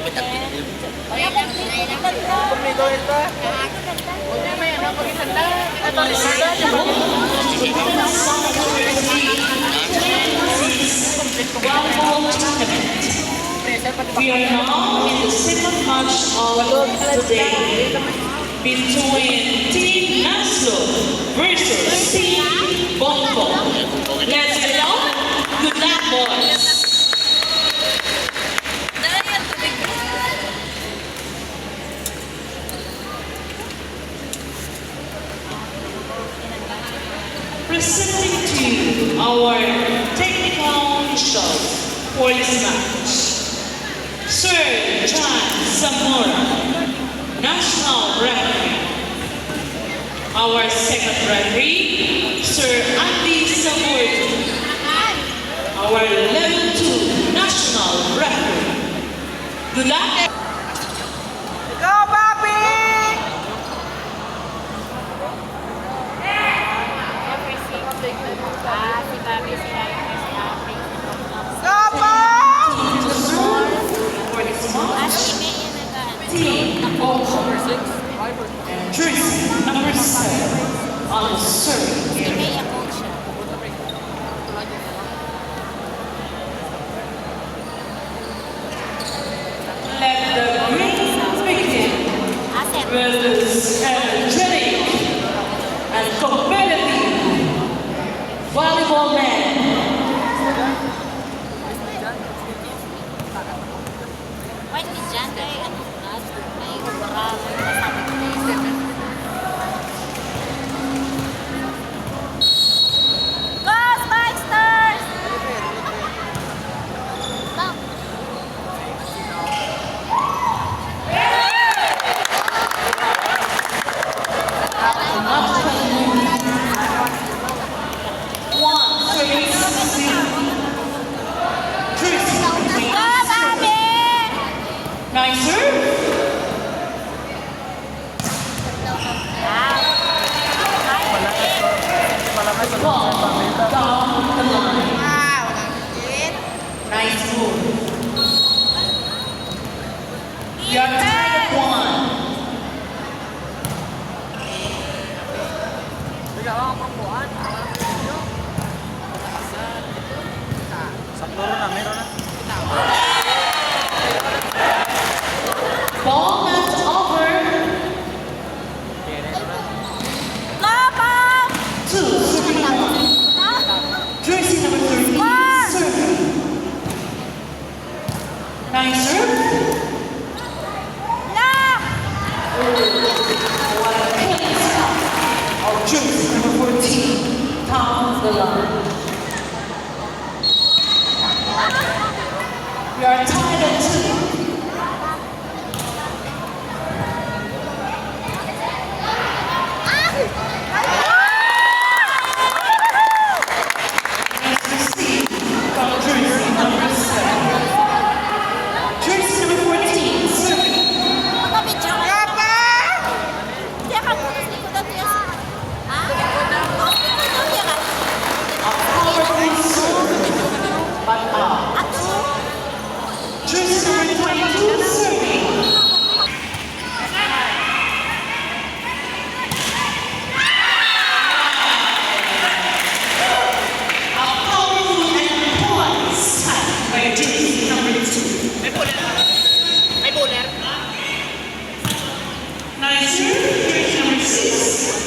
gamit ang pinili. Kumido ito. Hindi may ano, pag-isanda. Ito, isanda. We are now in the second match of today between Team Naslo versus Team Bongo. Let's get on. Good luck, boys. Presenting to you our technical officials for this match. Sir John Zamora, National Referee. Our second referee, Sir Andy Zamora. Our level 2 National Referee. Good luck. Go, Bobby! Go, Bob! For this match, Team Bongo and jersey number 7 on the serving area. Let the games begin with this energetic and competitive volleyball man. Wait, ni Jan kay ano nas may marami kasama ko. Go Spikesters! Stop. Go Bobby! Nice serve. Ball down the line. Nice move. We are tied at 1. Sakto rin na, meron na. Ball not over. Go Bob! 2, serving number 1. Jersey number 13, serving. Nice serve. Lock! What a clean stop of jersey number 14, top of the line. We are tied at 2. Nice receive from jersey number 7. Jersey number 14, serving. Mga video ka. Go, Bob! Diya ka muna sa likodan niya. Ha? Likodan niya ka. A powerful serve, but out. Ato? Jersey number 22, serving. A powerful and poised tap by jersey number 2. May bowler. Nice serve, jersey number 6.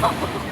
Ako.